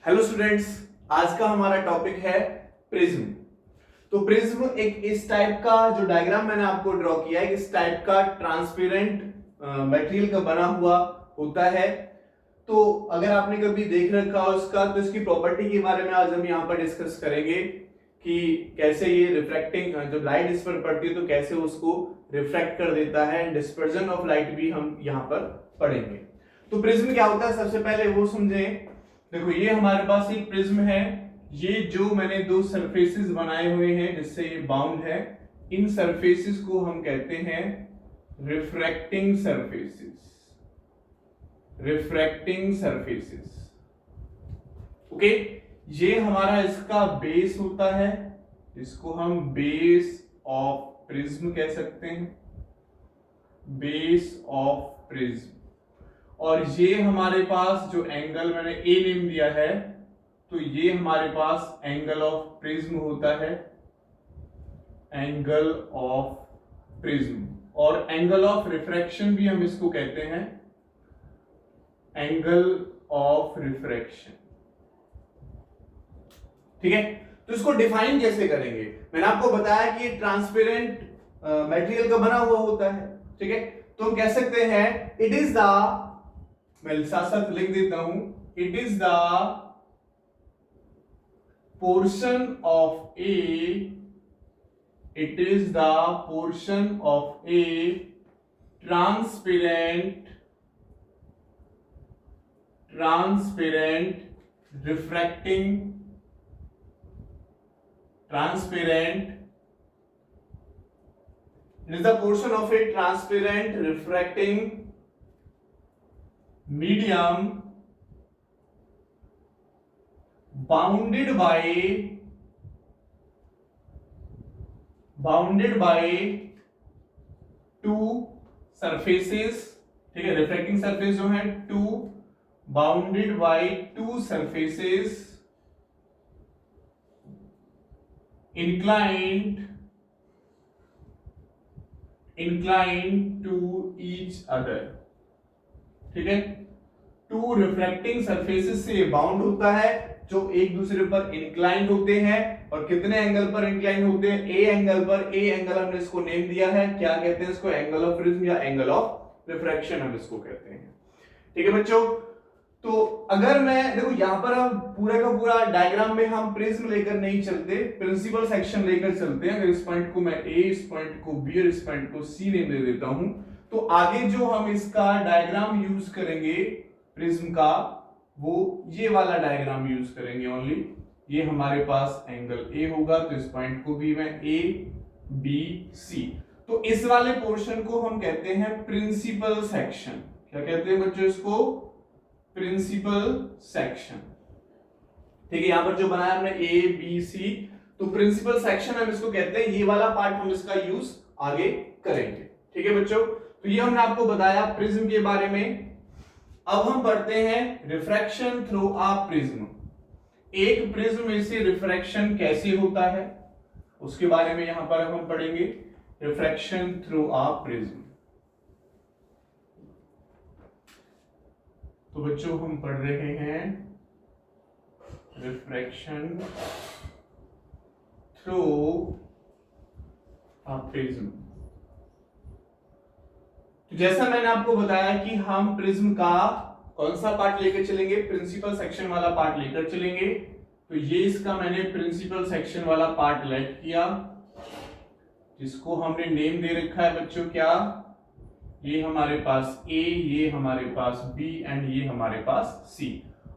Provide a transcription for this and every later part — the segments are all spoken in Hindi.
हेलो स्टूडेंट्स, आज का हमारा टॉपिक है प्रिज्म। तो प्रिज्म एक इस टाइप का जो डायग्राम मैंने आपको ड्रॉ किया है, इस टाइप का ट्रांसपेरेंट मटेरियल का बना हुआ होता है। तो अगर आपने कभी देख रखा हो इसका, तो इसकी प्रॉपर्टी के बारे में आज हम यहाँ पर डिस्कस करेंगे कि कैसे ये रिफ्लेक्टिंग, जब लाइट इस पर पड़ती है तो कैसे उसको रिफ्लेक्ट कर देता है। डिस्पर्जन ऑफ लाइट भी हम यहाँ पर पढ़ेंगे। तो प्रिज्म क्या होता है, सबसे पहले वो समझें। देखो, ये हमारे पास एक प्रिज्म है। ये जो मैंने दो सरफेसेस बनाए हुए हैं जिससे ये बाउंड है, इन सरफेसेस को हम कहते हैं refracting surfaces. Refracting surfaces, okay. ये हमारा इसका बेस होता है, इसको हम बेस ऑफ प्रिज्म कह सकते हैं, बेस ऑफ प्रिज्म। और ये हमारे पास जो एंगल मैंने ए नेम दिया है, तो ये हमारे पास एंगल ऑफ प्रिज्म होता है, एंगल ऑफ प्रिज्म। और एंगल ऑफ रिफ्रैक्शन भी हम इसको कहते हैं, एंगल ऑफ रिफ्रैक्शन। ठीक है, तो इसको डिफाइन कैसे करेंगे? मैंने आपको बताया कि ये ट्रांसपेरेंट मटेरियल का बना हुआ होता है। ठीक है, तो हम कह सकते हैं इट इज द, मैं साथ साथ लिख देता हूं, it is the portion of A, it is the portion of A transparent refracting, transparent, it is the portion of a transparent refracting medium bounded by two surfaces। ठीक है, रिफ्रैक्टिंग सरफेस जो है two, bounded by two surfaces inclined to each other। ठीक है, टू रिफ्रैक्टिंग सरफेसेस से बाउंड होता है जो एक दूसरे पर इंक्लाइंड होते हैं। और कितने एंगल पर इंक्लाइंड होते हैं? ए एंगल पर। ए एंगल हमने इसको नेम दिया है, क्या कहते हैं इसको? एंगल ऑफ प्रिज्म या एंगल ऑफ रिफ्रैक्शन हम इसको कहते हैं। ठीक है बच्चों, तो अगर मैं देखो यहां पर हम पूरा का पूरा डायग्राम में हम प्रिज्म लेकर नहीं चलते, प्रिंसिपल सेक्शन लेकर चलते हैं। अगर इस पॉइंट को मैं ए, इस पॉइंट को बी और इस पॉइंट को सी नेम दे देता हूं, तो आगे जो हम इसका डायग्राम यूज करेंगे प्रिज्म का, वो ये वाला डायग्राम यूज करेंगे ओनली। ये हमारे पास एंगल ए होगा, तो इस पॉइंट को भी मैं ए बी सी, तो इस वाले पोर्शन को हम कहते हैं प्रिंसिपल सेक्शन। क्या कहते हैं बच्चों इसको? Principal section. ठीक है, यहां पर जो बनाया हमने ए बी सी, तो प्रिंसिपल सेक्शन हम इसको कहते हैं। ये वाला पार्ट हम इसका यूज आगे करेंगे। ठीक है बच्चों, तो ये हमने आपको बताया प्रिज्म के बारे में। अब हम पढ़ते हैं रिफ्रैक्शन थ्रू अ प्रिज्म। एक प्रिज्म में से रिफ्रैक्शन कैसे होता है उसके बारे में यहां पर हम पढ़ेंगे, रिफ्रैक्शन थ्रू अ प्रिज्म। तो बच्चों हम पढ़ रहे हैं रिफ्रैक्शन थ्रू अ प्रिज्म। तो जैसा मैंने आपको बताया कि हम प्रिज्म का कौन सा पार्ट लेकर चलेंगे? प्रिंसिपल सेक्शन वाला पार्ट लेकर चलेंगे। तो ये इसका मैंने प्रिंसिपल सेक्शन वाला पार्ट लेट किया, जिसको हमने नेम दे रखा है बच्चों क्या? ये हमारे पास ए, ये हमारे पास बी एंड ये हमारे पास सी,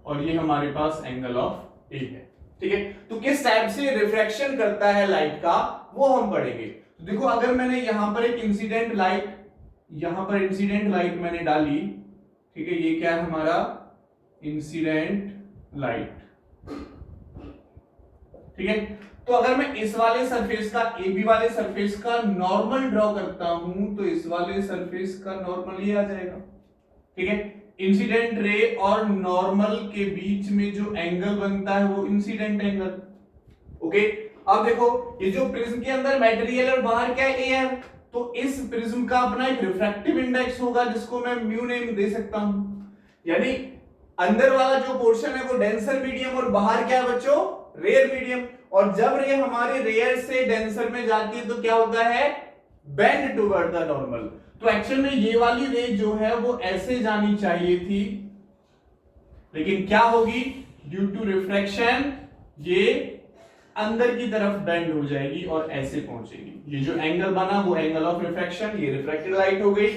और ये हमारे पास एंगल ऑफ ए है। ठीक है, तो किस टाइप से रिफ्रैक्शन करता है लाइट का वो हम पढ़ेंगे। तो देखो, अगर मैंने यहां पर एक इंसिडेंट लाइट, यहां पर इंसिडेंट लाइट मैंने डाली, ठीक है, ये क्या है हमारा? Incident light. ठीक है, तो अगर मैं इस वाले सरफेस का, ए बी वाले सरफेस का नॉर्मल ड्रॉ करता हूं, तो इस वाले सरफेस का नॉर्मल ये आ जाएगा। ठीक है, इंसिडेंट रे और नॉर्मल के बीच में जो एंगल बनता है वो इंसिडेंट एंगल। ओके, अब देखो, ये जो प्रिज्म के अंदर मटेरियल और बाहर क्या है? ए है, तो इस प्रिज्म का अपना एक रिफ्रैक्टिव इंडेक्स होगा जिसको मैं म्यू नेम दे सकता हूं। यानी अंदर वाला जो पोर्शन है वो डेंसर मीडियम और बाहर क्या है बच्चों, रेयर मीडियम। और जब रे हमारे रेयर से डेंसर में जाती है तो क्या होता है, बेंड टुवर्ड द नॉर्मल। तो एक्चुअल में ये वाली रे जो है वो ऐसे जानी चाहिए थी, लेकिन क्या होगी, ड्यू टू रिफ्रैक्शन ये अंदर की तरफ बेंड हो जाएगी और ऐसे पहुंचेगी। ये जो एंगल बना वो एंगल ऑफ रिफ्रैक्शन, ये रिफ्रैक्टेड लाइट हो गई।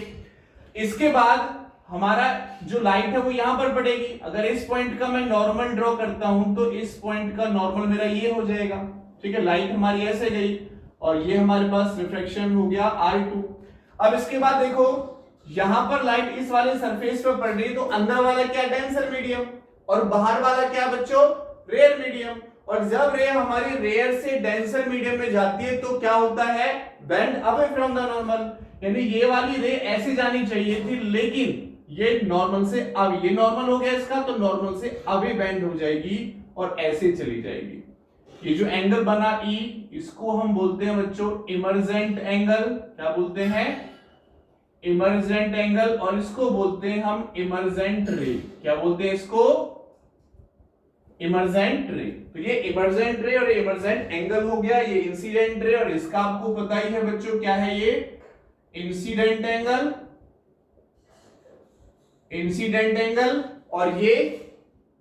इसके बाद हमारा जो लाइट है वो यहां पर पड़ेगी। अगर इस पॉइंट का मैं नॉर्मल ड्रॉ करता हूं तो इस पॉइंट का नॉर्मल मेरा ये हो जाएगा, ठीक है। लाइट हमारी ऐसे गई और ये हमारे पास रिफ्लेक्शन हो गया R2। अब इसके बाद देखो यहां पर लाइट इस वाले सरफेस पर पड़ रही है, तो अंदर वाला क्या, डेंसर मीडियम, और बाहर वाला क्या बच्चों, रेयर मीडियम। और जब रे हमारी रेयर से डेंसर मीडियम में जाती है तो क्या होता है, bend away from the normal. यानी ये वाली रे ऐसे जानी चाहिए थी, लेकिन ये नॉर्मल से, अब ये नॉर्मल हो गया इसका, तो नॉर्मल से अवे बेंड हो जाएगी और ऐसे चली जाएगी। ये जो एंगल बना E, इसको हम बोलते हैं बच्चों इमर्जेंट एंगल। क्या बोलते हैं, इमर्जेंट एंगल। और इसको बोलते हैं हम इमर्जेंट रे। क्या बोलते हैं इसको, इमर्जेंट रे। तो ये इमर्जेंट रे और इमर्जेंट एंगल हो गया। ये इंसिडेंट रे, और इसका आपको पता ही है बच्चों क्या है, ये इंसिडेंट एंगल, इंसिडेंट एंगल, और ये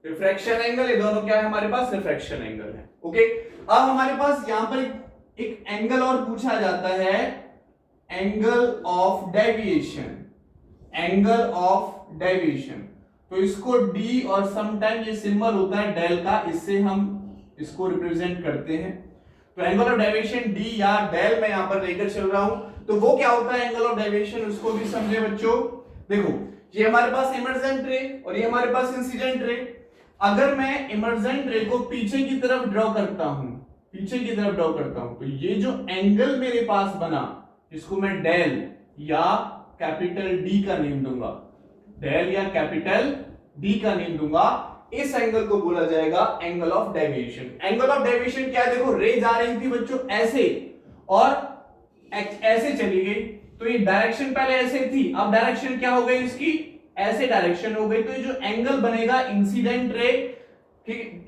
रिफ्रैक्शन एंगल। ये दोनों क्या है हमारे पास, रिफ्रैक्शन एंगल है। ओके, अब हमारे पास यहां पर एक एंगल और पूछा जाता है, angle of deviation, angle of deviation. तो इसको डी, और समटाइम ये सिंबल होता है डेल का, इससे हम इसको रिप्रेजेंट करते हैं। तो एंगल ऑफ डेविएशन डी या डेल मैं यहां पर लेकर चल रहा हूं। तो वो क्या होता है एंगल ऑफ डेविएशन, उसको भी समझे बच्चों। देखो ये हमारे पास इमर्जेंट रे और ये हमारे पास इंसिडेंट रे। अगर मैं इमर्जेंट रे को पीछे की तरफ ड्रॉ करता हूं, पीछे की तरफ ड्रॉ करता हूं, तो ये जो एंगल मेरे पास बना, इसको मैं डेल या कैपिटल डी का नेम दूंगा, डेल या कैपिटल डी का नेम दूंगा। इस एंगल को बोला जाएगा angle of deviation. Angle of deviation क्या है, देखो रे जा रही थी बच्चों ऐसे और ऐसे चली गई, तो ये डायरेक्शन पहले ऐसे थी, अब डायरेक्शन क्या हो गई इसकी, ऐसे डायरेक्शन हो गई। तो ये जो एंगल बनेगा इंसिडेंट रे, ठीक,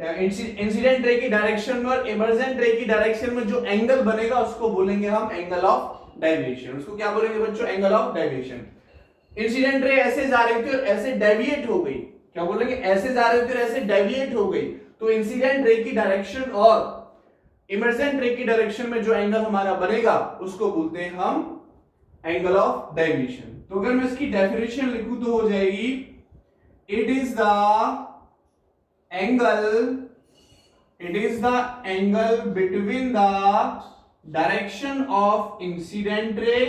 इंसिडेंट रे की डायरेक्शन में और इमर्जेंट रे की डायरेक्शन में जो एंगल बनेगा उसको बोलेंगे हम एंगल ऑफ डेविएशन। उसको क्या बोलेंगे बच्चों, angle of deviation. Incident ray ऐसे जा रही थी और ऐसे डेविएट हो गई, क्या बोलेंगे, ऐसे जा रही थी और ऐसे डेविएट हो गई। तो इंसिडेंट रे की डायरेक्शन और इमर्जेंट रे की डायरेक्शन में जो एंगल हमारा बनेगा उसको बोलते हैं हम एंगल ऑफ डेविएशन। तो अगर मैं इसकी डेफिनेशन लिखूं तो हो जाएगी, it is the angle between the direction of incident ray,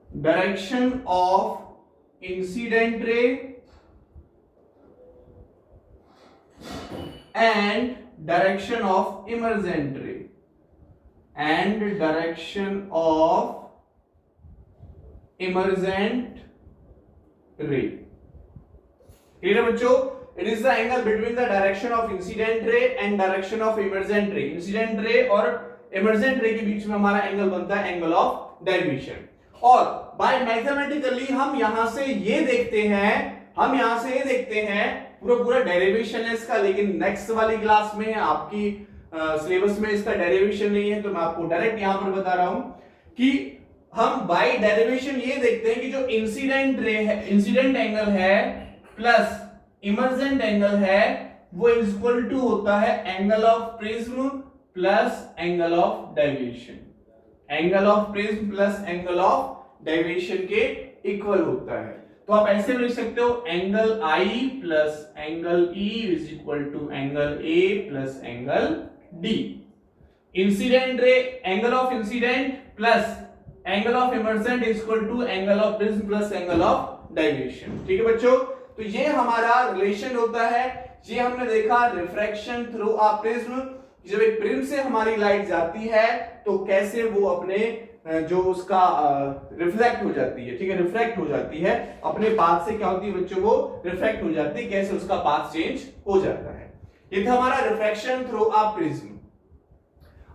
direction of incident ray and direction of emergent रे, and direction of emergent ray। Clear है बच्चों, it is the angle between the direction of incident ray and direction of emergent रे। इंसिडेंट रे और इमर्जेंट रे के बीच में हमारा एंगल बनता है एंगल ऑफ डेविएशन। और बाय मैथमेटिकली हम यहां से ये देखते हैं, पूरा डेरिवेशन है इसका, लेकिन नेक्स्ट वाली क्लास में आपकी सिलेबस में इसका डेरिवेशन नहीं है, तो मैं आपको डायरेक्ट यहां पर बता रहा हूं कि हम बाय डेरिवेशन ये देखते हैं कि जो इंसिडेंट रे है, इंसिडेंट एंगल है प्लस इमर्जेंट एंगल है, वो इज इक्वल टू होता है angle of prism plus angle of deviation. Angle of prism plus angle of deviation के इक्वल होता है। तो आप ऐसे लिख सकते हो, angle I plus angle E is equal to angle A plus angle D। Incident ray, angle of incident plus angle of emergent is equal to angle of prism plus angle of deviation. ठीक है बच्चों, तो ये हमारा रिलेशन होता है। ये हमने देखा रिफ्रैक्शन थ्रू अ प्रिज्म, जब एक प्रिज्म से हमारी लाइट जाती है तो कैसे वो अपने जो उसका रिफ्लेक्ट हो जाती है, ठीक है, रिफ्रैक्ट हो जाती है अपने पाथ से, क्या होती है बच्चों, वो रिफ्रैक्ट हो जाती है, कैसे उसका पाथ चेंज हो जाता है। ये था हमारा रिफ्रैक्शन थ्रू अ प्रिज्म।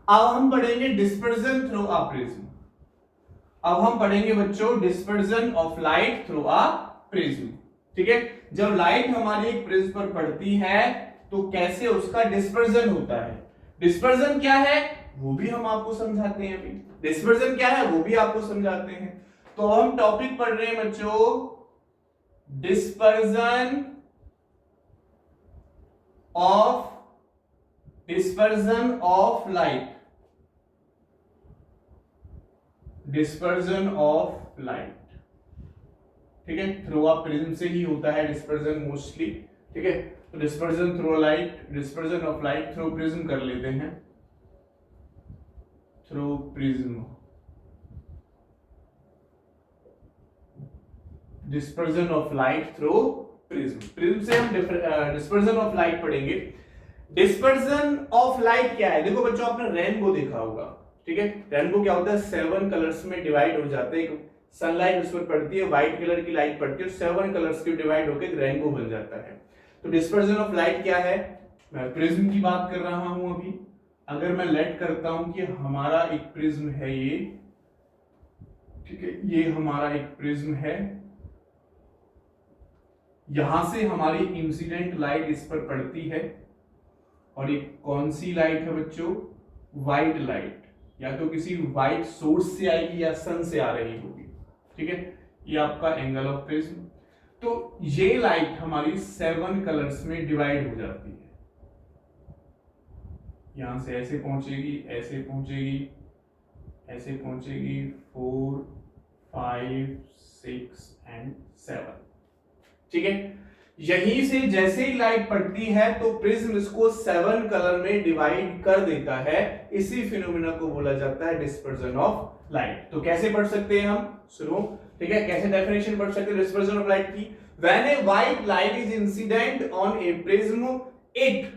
अब हम पढ़ेंगे डिस्पर्जन थ्रू अ प्रिज्म। अब हम पढ़ेंगे बच्चों dispersion of light through a prism. ठीक है, जब लाइट हमारी एक प्रिज्म पर पड़ती है तो कैसे उसका डिस्पर्जन होता है। डिस्पर्जन क्या है वो भी हम आपको समझाते हैं। अभी डिस्पर्जन क्या है वो भी आपको समझाते हैं। तो हम टॉपिक पढ़ रहे हैं बच्चों, dispersion of light. Dispersion of light, ठीक है, थ्रू अ प्रिज्म से ही होता है डिस्पर्जन मोस्टली, ठीक है। तो dispersion through light, dispersion of light through prism कर लेते हैं, through prism, dispersion of light through prism. Prism से हम डिस्पर्जन ऑफ लाइट पढ़ेंगे। डिस्पर्जन ऑफ लाइट क्या है, देखो बच्चों आपने रेनबो देखा होगा, ठीक है। रेनबो क्या होता है, 7 कलर्स में डिवाइड हो जाते हैं। सनलाइट उस पर पड़ती है, व्हाइट कलर की लाइट पड़ती है, 7 कलर्स के डिवाइड होकर रेनबो बन जाता है। तो डिस्पर्जन ऑफ लाइट क्या है, मैं प्रिज्म की बात कर रहा हूं अभी। अगर मैं लेट करता हूं कि हमारा एक प्रिज्म है ये, ठीक है, ये हमारा एक प्रिज्म है, यहां से हमारी इंसिडेंट लाइट इस पर पड़ती है, और ये कौन सी लाइट है बच्चों, व्हाइट लाइट, या तो किसी व्हाइट सोर्स से आएगी या सन से आ रही होगी, ठीक है। ये आपका एंगल ऑफ प्रिज्म। तो ये लाइट हमारी 7 कलर्स में डिवाइड हो जाती है, यहां से ऐसे पहुंचेगी, ऐसे पहुंचेगी, ऐसे पहुंचेगी, 4 5 6 एंड 7, ठीक है। यहीं से जैसे ही लाइट पड़ती है तो प्रिज्म इसको 7 कलर में डिवाइड कर देता है। इसी फिनोमेना को बोला जाता है डिस्पर्जन ऑफ लाइट। तो कैसे पढ़ सकते हैं हम, सुनो, ठीक है, कैसे डेफिनेशन पढ़ सकते हैं डिस्पर्जन ऑफ लाइट की। When a white light is incident on a prism, it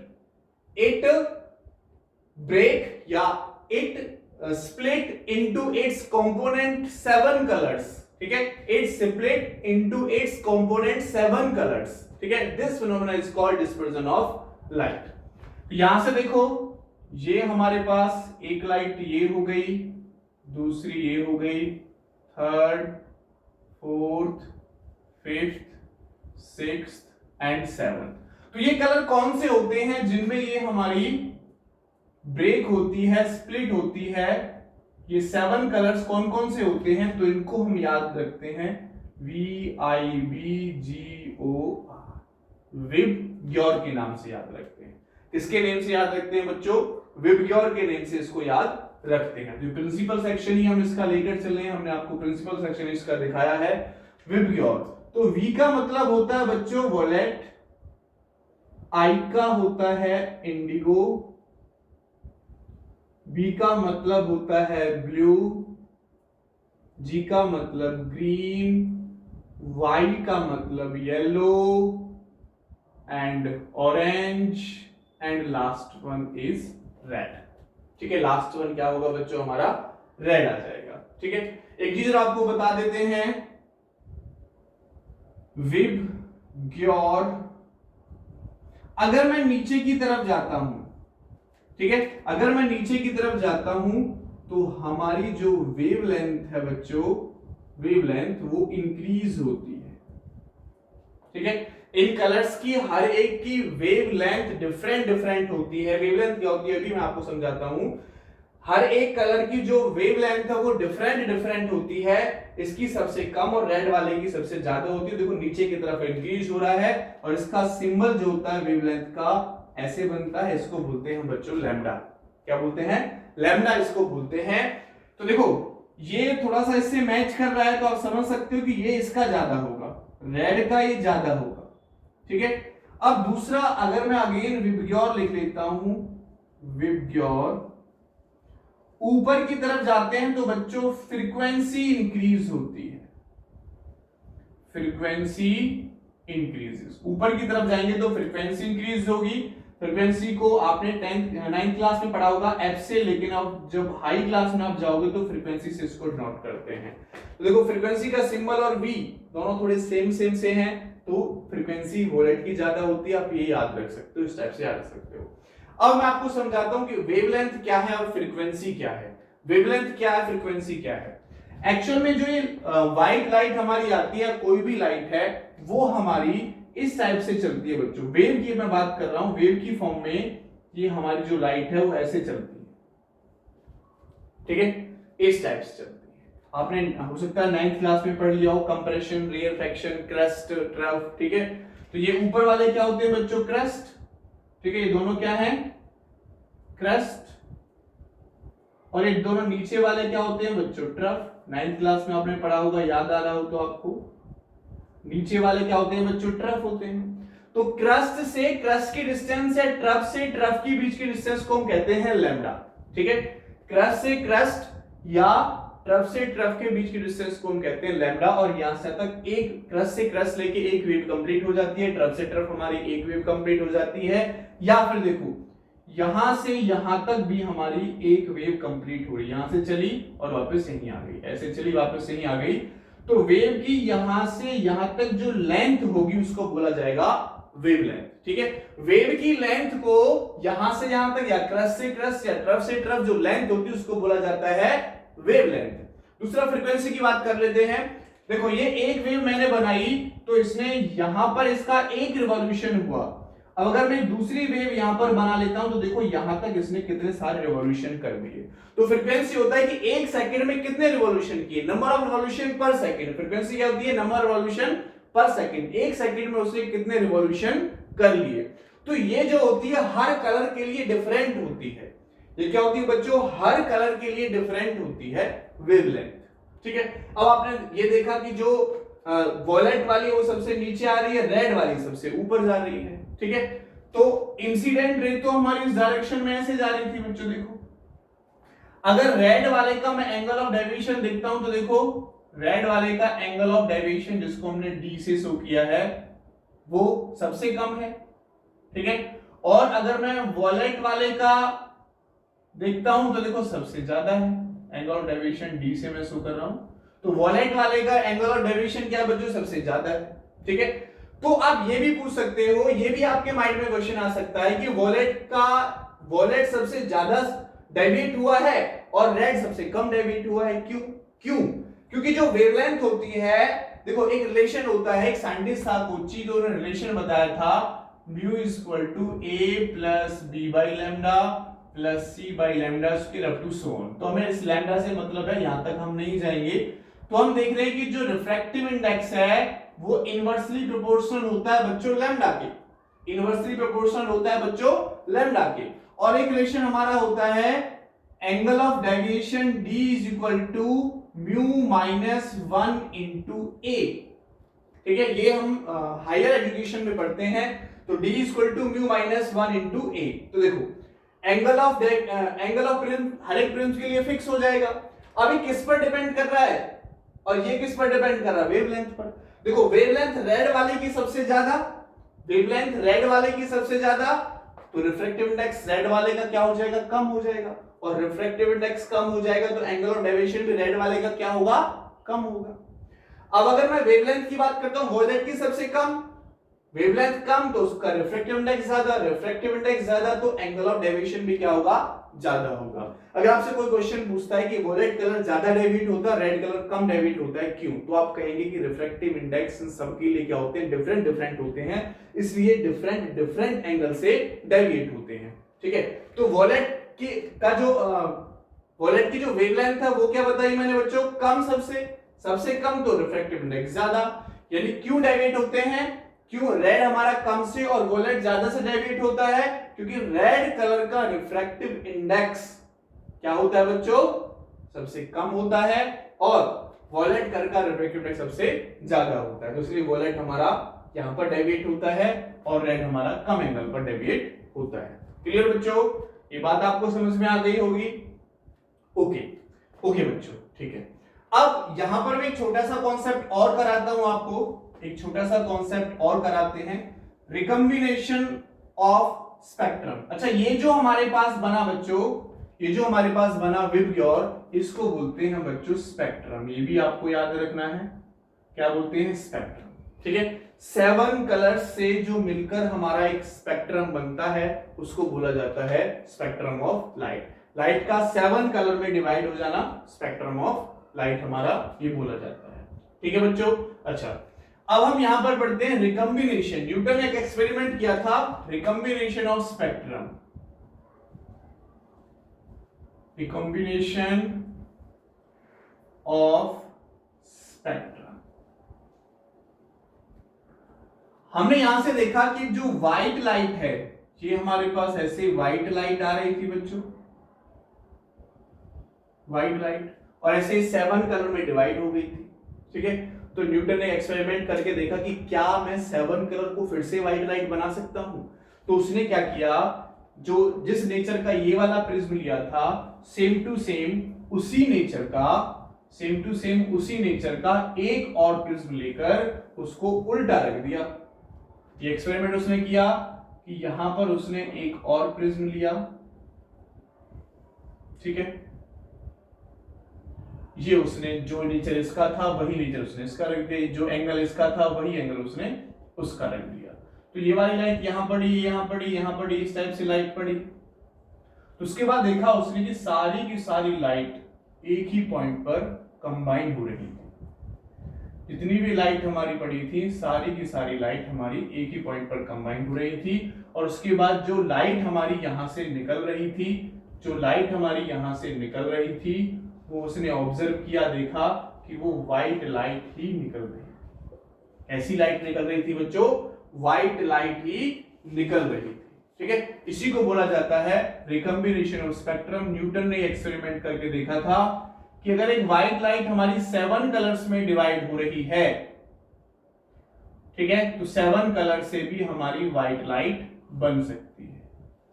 break या it split into its component 7 colours, ठीक है, it split into its component 7 colours, ठीक है। This phenomena is called dispersion of light. यहां से देखो, ये हमारे पास एक लाइट ये हो गई, दूसरी ये हो गई, third, fourth, fifth, sixth and seventh. तो ये कलर कौन से होते हैं जिनमें ये हमारी ब्रेक होती है, स्प्लिट होती है। ये 7 कलर्स कौन कौन से होते हैं, तो इनको हम याद रखते हैं VIBGOR, विबग्योर के नाम से याद रखते हैं। किसके नेम से याद रखते हैं बच्चों, विबग्योर के नेम से इसको याद रखते हैं। तो प्रिंसिपल सेक्शन ही हम इसका लेकर चल रहे हैं, हमने आपको प्रिंसिपल सेक्शन इसका दिखाया है, विबग्योर। तो V का मतलब होता है बच्चों वॉलेट, I का होता है इंडिगो, B का मतलब होता है ब्लू, G का मतलब ग्रीन, Y का मतलब yellow and orange and last one is red, ठीक है। लास्ट वन क्या होगा बच्चों, हमारा रेड आ जाएगा, ठीक है। एक चीज आपको बता देते हैं, विबग्योर, अगर मैं नीचे की तरफ जाता हूं, ठीक है, अगर मैं नीचे की तरफ जाता हूं तो हमारी जो वेवलेंथ है बच्चों, वेवलेंथ वो इंक्रीज होती है, ठीक है। इन कलर्स की हर एक की वेवलेंथ डिफरेंट होती है। वेवलेंथ क्या होती है अभी मैं आपको समझाता हूं। हर एक कलर की जो वेवलेंथ है वो डिफरेंट होती है। इसकी सबसे कम और रेड वाले की सबसे ज्यादा होती है। देखो नीचे की तरफ इंक्रीज हो रहा है, और इसका सिंबल जो होता है वेवलेंथ का ऐसे बनता है, इसको बोलते हैं बच्चों लैम्डा। क्या बोलते हैं, लैम्डा इसको बोलते हैं। तो देखो ये थोड़ा सा इससे मैच कर रहा है, तो आप समझ सकते हो कि ये इसका ज्यादा होगा, रेड का ये ज्यादा होगा, ठीक है। अब दूसरा, अगर मैं अगेन विबग्योर लिख लेता हूं, विबग्योर, ऊपर की तरफ जाते हैं तो बच्चों फ्रीक्वेंसी इंक्रीज होती है, फ्रीक्वेंसी इंक्रीजेस। ऊपर की तरफ जाएंगे तो फ्रीक्वेंसी इंक्रीज होगी। फ्रीक्वेंसी को आपने 9th क्लास में पढ़ा होगा एफ से, लेकिन अब जब हाई क्लास में आप जाओगे तो फ्रीक्वेंसी से इसको डिनोट करते हैं। तो देखो फ्रीक्वेंसी का सिंबल और V दोनों थोड़े सेम से हैं, तो फ्रीक्वेंसी वोलेट की ज्यादा होती है। आप ये याद रख सकते हो, इस टाइप से याद रख सकते हो। अब मैं आपको समझाता हूं कि वेवलेंथ क्या है और फ्रीक्वेंसी क्या है। वेवलेंथ क्या है, फ्रीक्वेंसी क्या है। एक्चुअल में जो ये व्हाइट लाइट हमारी आती है, कोई भी लाइट है, वो हमारी इस टाइप से चलती है बच्चों। वेव की मैं बात कर रहा हूं, वेव की फॉर्म में ये हमारी जो लाइट है वो ऐसे चलती है, ठीक है, इस टाइप से चलती है। आपने हो सकता है 9th क्लास में पढ़ लिया हो, कंप्रेशन, रेयरफैक्शन, क्रस्ट, ट्रफ, ठीक है। तो ये ऊपर वाले क्या होते हैं बच्चों, क्रस्ट, ठीक है, ये दोनों क्या है, क्रस्ट, और ये दोनों नीचे वाले क्या होते हैं बच्चों, ट्रफ। 9th क्लास में आपने पढ़ा होगा, याद आ रहा हो तो आपको, नीचे वाले क्या होते हैं बच्चों, ट्रफ होते हैं। तो क्रस्ट से क्रस्ट की डिस्टेंस या ट्रफ से ट्रफ के बीच की डिस्टेंस को हम कहते हैं लैम्डा, ठीक है। क्रस्ट से क्रस्ट या ट्रफ से ट्रफ के बीच की डिस्टेंस को हम कहते हैं लैम्डा। और यहां से तक एक क्रस्ट से क्रस्ट लेके एक वेव कंप्लीट हो जाती है, ट्रफ से ट्रफ हमारी एक वेव कंप्लीट हो जाती है। या फिर देखो यहां से यहां तक भी हमारी एक वेव कंप्लीट हो रही है, यहां से चली और वापस यहीं आ गई, ऐसे चली वापस यहीं आ गई। तो वेव की यहां से यहां तक जो लेंथ होगी उसको बोला जाएगा वेवलेंथ, ठीक है। वेव की लेंथ को यहां से यहां तक या क्रस्ट से ट्रफ से ट्रफ जो लेंथ होती है उसको बोला जाता है वेवलेंथ। दूसरा फ्रीक्वेंसी की बात कर लेते हैं। देखो ये एक वेव मैंने बनाई तो इसने यहां पर इसका एक रिवॉल्यूशन हुआ। अब अगर मैं दूसरी वेव यहां पर बना लेता हूं तो देखो यहां तक इसने कितने सारे रिवॉल्यूशन कर दिए। तो फ्रीक्वेंसी होता है कि एक सेकंड में कितने रिवॉल्यूशन किए, नंबर ऑफ रिवॉल्यूशन पर सेकंड। फ्रीक्वेंसी क्या होती है, नंबर रिवॉल्यूशन पर सेकंड, एक सेकंड में उसने कितने रिवॉल्यूशन कर लिए। तो ये जो होती है हर कलर के लिए डिफरेंट होती है। ये क्या होती है बच्चों, हर कलर के लिए डिफरेंट होती है वेवलेंथ, ठीक है। अब आपने ये देखा कि जो वॉयलेट वाली वो सबसे नीचे आ रही है, रेड वाली सबसे ऊपर जा रही है, ठीक है। तो इंसिडेंट रे तो हमारी इस डायरेक्शन में ऐसे जा रही थी बच्चों। देखो अगर रेड वाले का मैं एंगल ऑफ डेविएशन देखता हूं तो देखो रेड वाले का एंगल ऑफ डेविएशन जिसको हमने डी से शो किया है वो सबसे कम है, ठीक है। और अगर मैं वॉयलेट वाले का देखता हूं तो देखो सबसे ज्यादा है, एंगल ऑफ डेविएशन डी से मैं शो कर रहा हूं। तो वॉयलेट वाले का एंगल ऑफ डेविएशन क्या बच्चों, सबसे ज्यादा है, ठीक है। तो आप ये भी पूछ सकते हो, ये भी आपके माइंड में क्वेश्चन आ सकता है कि वॉयलेट सबसे ज्यादा डेविएट हुआ है और रेड सबसे कम डेविएट हुआ है, क्यों? क्योंकि जो वेवलेंथ होती है, देखो एक रिलेशन होता है, एक साइंटिस्ट था कोची, तो उन्होंने रिलेशन बताया था mu equal to A plus B by lambda plus C by lambda square up to so on. तो हमें इस लैम्डा से मतलब है, यहां तक हम नहीं जाएंगे। तो हम देख रहे हैं कि जो रिफ्रैक्टिव इंडेक्स है वो इनवर्सली प्रोपोर्शनल होता है बच्चों लैम्डा के, इनवर्सली प्रोपोर्शनल होता है बच्चों लैम्डा के। और एक रिलेशन हमारा होता है angle of deviation d is equal to mu minus 1 into A, ठीक है। ये हम हायर एजुकेशन में पढ़ते हैं। तो d is equal to mu minus 1 into A. तो देखो एंगल ऑफ प्रिज्म हर एक प्रिज्म के लिए फिक्स हो जाएगा। अभी किस पर डिपेंड कर रहा है, और ये किस पर डिपेंड कर रहा है, वेवलेंथ पर। देखो वेवलेंथ रेड वाले की सबसे ज्यादा, वेवलेंथ रेड वाले की सबसे ज्यादा, तो रिफ्रैक्टिव इंडेक्स रेड वाले का क्या हो जाएगा, कम हो जाएगा। और रिफ्रैक्टिव इंडेक्स कम हो जाएगा तो एंगल ऑफ डेविएशन भी रेड वाले का क्या होगा, कम होगा। अब अगर मैं वेवलेंथ की बात करता हूं, वॉयलेट की सबसे कम, वेवलेंथ कम तो उसका रिफ्रैक्टिव इंडेक्स ज्यादा, रिफ्रैक्टिव इंडेक्स ज्यादा तो एंगल ऑफ डेविएशन भी क्या होगा, ज्यादा होगा। अगर आपसे कोई क्वेश्चन पूछता है कि वॉयलेट कलर ज्यादा डेविएट होता है, रेड कलर कम डेविएट होता है, क्यों, तो आप कहेंगे कि रिफ्रैक्टिव इंडेक्स सबके लिए क्या होते हैं, डिफरेंट होते हैं, इसलिए डिफरेंट एंगल से डेविएट होते हैं, ठीक है। तो वॉयलेट की जो वेवलेंथ है वो क्या बताई मैंने बच्चों, कम, सबसे कम तो रिफ्रैक्टिव इंडेक्स ज्यादा। यानी क्यों डेविएट होते हैं, क्यों रेड हमारा कम से और वॉयलेट ज्यादा से डेविएट होता है, क्योंकि रेड कलर का रिफ्रैक्टिव इंडेक्स क्या होता है बच्चों, सबसे कम होता है, और वॉयलेट कलर का रिफ्रैक्टिव इंडेक्स सबसे ज्यादा होता है। तो इसलिए वॉयलेट हमारा यहां पर डेविएट होता है और रेड हमारा कम एंगल पर डेविएट होता है। क्लियर बच्चों, ये बात आपको समझ में आ गई होगी। ओके बच्चों, ठीक है। अब यहां पर मैं एक छोटा सा कॉन्सेप्ट और कराता हूं आपको, एक छोटा सा कॉन्सेप्ट और कराते हैं, रिकॉम्बिनेशन ऑफ स्पेक्ट्रम। अच्छा ये जो हमारे पास बना बच्चों, ये जो हमारे पास बना विबग्योर, इसको बोलते हैं बच्चों स्पेक्ट्रम। ये भी आपको याद रखना है, क्या बोलते हैं, स्पेक्ट्रम, ठीक है। 7 कलर से जो मिलकर हमारा एक स्पेक्ट्रम बनता है उसको बोला जाता है स्पेक्ट्रम ऑफ लाइट। लाइट का 7 कलर में डिवाइड हो जाना स्पेक्ट्रम ऑफ लाइट हमारा ये बोला जाता है, ठीक है बच्चों। अच्छा अब हम यहां पर पढ़ते हैं रिकम्बिनेशन। न्यूटन ने एक एक्सपेरिमेंट किया था, recombination of spectrum, recombination of spectrum. हमने यहां से देखा कि जो व्हाइट लाइट है, ये हमारे पास ऐसे व्हाइट लाइट आ रही थी बच्चों, व्हाइट लाइट, और ऐसे 7 कलर में डिवाइड हो गई थी। ठीक है, तो न्यूटन ने एक्सपेरिमेंट करके देखा कि क्या मैं 7 कलर को फिर से व्हाइट लाइट बना सकता हूं। तो उसने क्या किया, जो जिस नेचर का ये वाला प्रिज्म लिया था, सेम टू सेम उसी नेचर का, सेम टू सेम उसी नेचर का एक और प्रिज्म लेकर उसको उल्टा रख दिया। ये एक्सपेरिमेंट उसने किया कि यहां पर उसने एक और प्रिज्म लिया, ठीक है, ये उसने जो नेचर इसका था वही नेचर उसने इसका रख दिया, जो एंगल इसका था वही एंगल उसने उसका रख दिया। तो ये वाली लाइट यहां पड़ी, यहां पड़ी, यहां पड़ी, इस टाइप से लाइट पड़ी। तो उसके बाद देखा उसने कि सारी की सारी लाइट एक ही पॉइंट पर कंबाइन हो रही थी। जितनी भी लाइट हमारी पड़ी थी, सारी की सारी लाइट हमारी एक ही पॉइंट पर कंबाइन हो रही थी। और उसके बाद जो लाइट हमारी यहां से निकल रही थी, जो लाइट हमारी यहां से निकल रही थी, वो उसने ऑब्जर्व किया, देखा कि वो व्हाइट लाइट ही निकल रही थी। ऐसी लाइट निकल रही थी बच्चों, व्हाइट लाइट ही निकल रही थी। ठीक है, इसी को बोला जाता है रिकम्बिनेशन ऑफ स्पेक्ट्रम। न्यूटन ने एक्सपेरिमेंट करके देखा था कि अगर एक व्हाइट लाइट हमारी 7 कलर्स में डिवाइड हो रही है, ठीक है, तो 7 कलर से भी हमारी व्हाइट लाइट बन सकती है,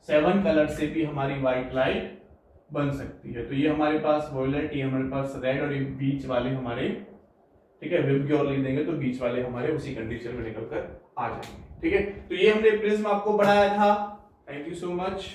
7 कलर से भी हमारी व्हाइट लाइट बन सकती है। तो ये हमारे पास वॉयलेट, ये हमारे पास रेड, और ये बीच वाले हमारे, ठीक है, विप की ओर लिख देंगे तो बीच वाले हमारे उसी कंडीशन में निकल कर आ जाएंगे। ठीक है, तो ये हमने प्रिज्म आपको पढ़ाया था। Thank you so much.